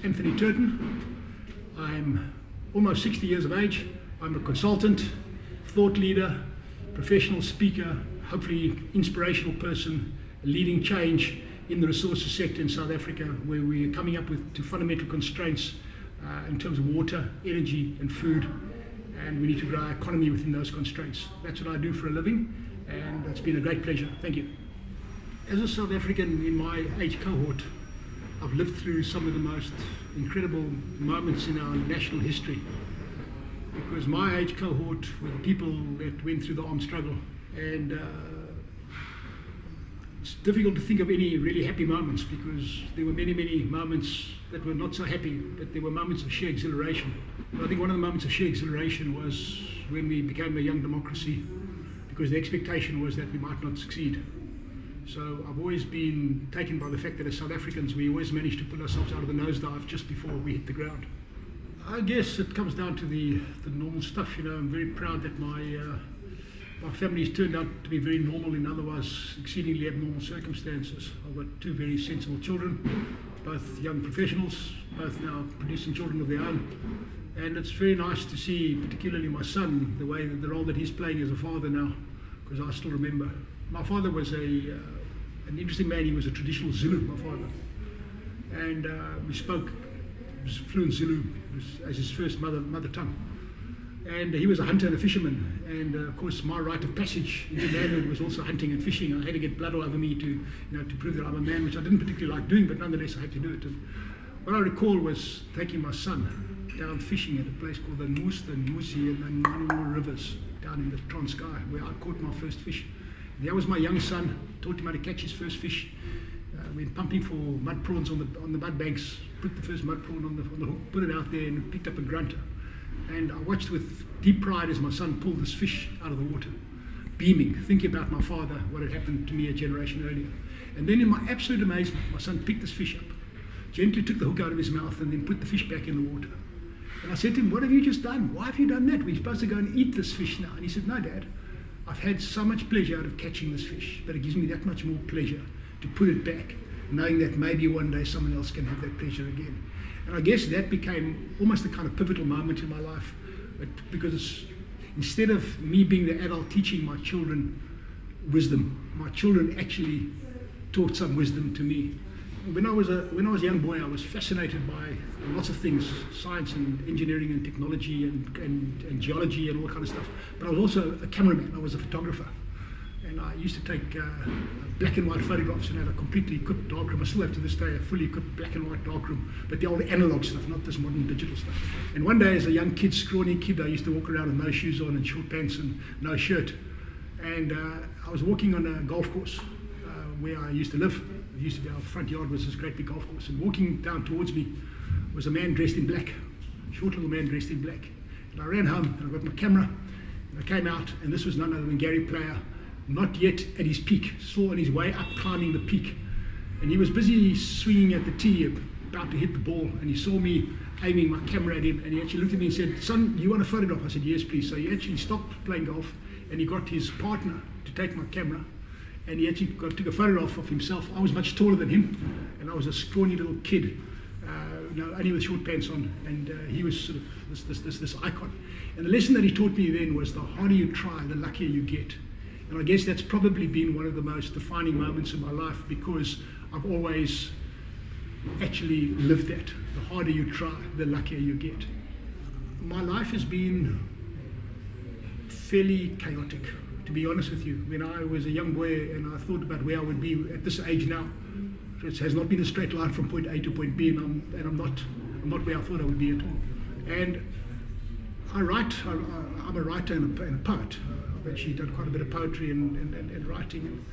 Anthony Turton. I'm almost 60 years of age. I'm a consultant, thought leader, professional speaker, hopefully inspirational person, leading change in the resources sector in South Africa, where we're coming up with fundamental constraints in terms of water, energy and food, and we need to grow our economy within those constraints. That's what I do for a living, and it's been a great pleasure. Thank you. As a South African in my age cohort, I've lived through some of the most incredible moments in our national history, because my age cohort were the people that went through the armed struggle, and it's difficult to think of any really happy moments, because there were many moments that were not so happy, but there were moments of sheer exhilaration. But I think one of the moments of sheer exhilaration was when we became a young democracy, because the expectation was that we might not succeed. So I've always been taken by the fact that as South Africans we always managed to pull ourselves out of the nosedive just before we hit the ground. I guess it comes down to the normal stuff. I'm very proud that my family's turned out to be very normal in otherwise exceedingly abnormal circumstances. I've got two very sensible children, both young professionals, both now producing children of their own. And it's very nice to see, particularly my son, the role that he's playing as a father now, because I still remember. My father was an interesting man. He was a traditional Zulu, my father. And we spoke fluent Zulu as his first mother tongue. And he was a hunter and a fisherman. And of course, my rite of passage into manhood was also hunting and fishing. I had to get blood all over me to prove that I'm a man, which I didn't particularly like doing, but nonetheless I had to do it. And what I recall was taking my son down fishing at a place called the Moose, the Musi, and the Nanu rivers down in the Transkei, where I caught my first fish. There was my young son, taught him how to catch his first fish. Went pumping for mud prawns on the mud banks, put the first mud prawn on the hook, put it out there and picked up a grunter. And I watched with deep pride as my son pulled this fish out of the water, beaming, thinking about my father, what had happened to me a generation earlier. And then in my absolute amazement, my son picked this fish up, gently took the hook out of his mouth and then put the fish back in the water. And I said to him, "What have you just done? Why have you done that? We're supposed to go and eat this fish now." And he said, "No, Dad, I've had so much pleasure out of catching this fish, but it gives me that much more pleasure to put it back, knowing that maybe one day someone else can have that pleasure again." And I guess that became almost a kind of pivotal moment in my life, because instead of me being the adult teaching my children wisdom, my children actually taught some wisdom to me. When I was a young boy, I was fascinated by lots of things, science and engineering and technology and geology and all kind of stuff. But I was also a cameraman. I was a photographer. And I used to take black and white photographs and had a completely equipped darkroom. I still have to this day a fully equipped black and white darkroom, but the old analog stuff, not this modern digital stuff. And one day as a young kid, scrawny kid, I used to walk around with no shoes on and short pants and no shirt. And I was walking on a golf course where I used to live. It used to be our front yard was this great big golf course. And walking down towards me was a man dressed in black, short little man dressed in black. And I ran home and I got my camera and I came out, and this was none other than Gary Player, not yet at his peak, still on his way up climbing the peak. And he was busy swinging at the tee, about to hit the ball, and he saw me aiming my camera at him, and he actually looked at me and said, "Son, do you want a photograph?" I said, "Yes, please." So he actually stopped playing golf, and he got his partner to take my camera, and he actually took a photograph of himself. I was much taller than him, and I was a scrawny little kid, only with short pants on, and he was sort of this icon. And the lesson that he taught me then was, the harder you try, the luckier you get. And I guess that's probably been one of the most defining moments in my life, because I've always actually lived that. The harder you try, the luckier you get. My life has been fairly chaotic, to be honest with you. When I was a young boy and I thought about where I would be at this age now, it has not been a straight line from point A to point B, and I'm not where I thought I would be at all. And I write. I'm a writer and a poet. I've actually done quite a bit of poetry and writing.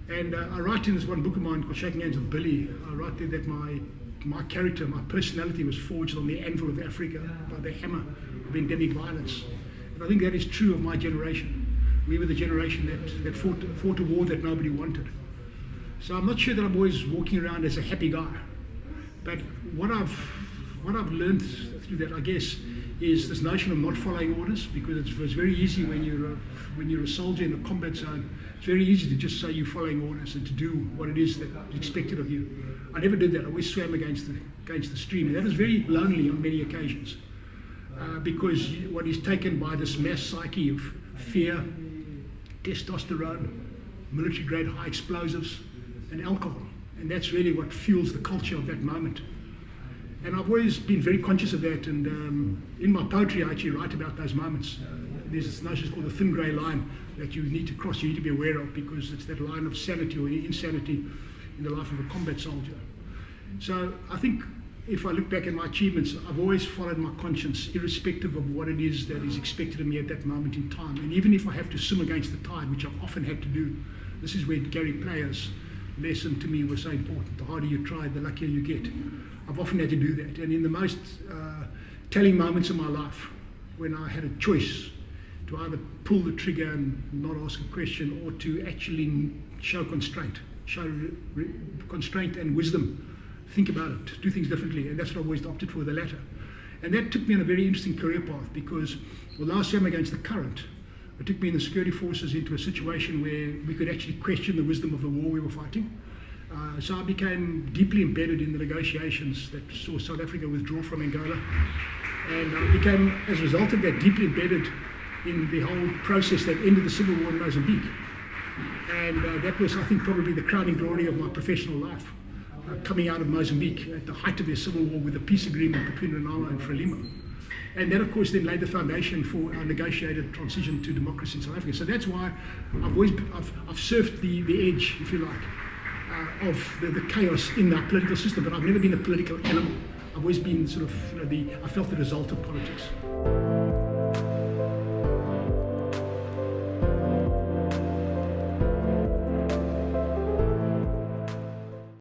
And I write in this one book of mine called Shaking Hands with Billy. I write there that my character, my personality was forged on the anvil of Africa by the hammer of endemic violence. And I think that is true of my generation. We were the generation that fought a war that nobody wanted. So I'm not sure that I'm always walking around as a happy guy. But what I've learned through that, I guess, is this notion of not following orders, because it's very easy when you're a soldier in a combat zone. It's very easy to just say you're following orders and to do what it is that's expected of you. I never did that. I always swam against the stream. And that was very lonely on many occasions, because one is taken by this mass psyche of fear, testosterone, military-grade high explosives, and alcohol. And that's really what fuels the culture of that moment. And I've always been very conscious of that, and in my poetry I actually write about those moments. There's this notion called the thin grey line that you need to cross, you need to be aware of, because it's that line of sanity or insanity in the life of a combat soldier. So I think if I look back at my achievements, I've always followed my conscience, irrespective of what it is that is expected of me at that moment in time. And even if I have to swim against the tide, which I've often had to do, this is where Gary Player's lesson to me was so important. The harder you try, the luckier you get. I've often had to do that. And in the most telling moments of my life, when I had a choice to either pull the trigger and not ask a question, or to actually show constraint and wisdom, think about it, do things differently, and that's what I've always opted for, the latter. And that took me on a very interesting career path, because although I swam against the current, it took me in the security forces into a situation where we could actually question the wisdom of the war we were fighting. So I became deeply embedded in the negotiations that saw South Africa withdraw from Angola, and I became, as a result of that, deeply embedded in the whole process that ended the civil war in Mozambique. And that was, I think, probably the crowning glory of my professional life, coming out of Mozambique at the height of their civil war with a peace agreement between Renamo and Frelimo. And that, of course, then laid the foundation for our negotiated transition to democracy in South Africa. So that's why I've surfed the edge, if you like, of the chaos in our political system, but I've never been a political animal. I've always been sort of, I felt the result of politics.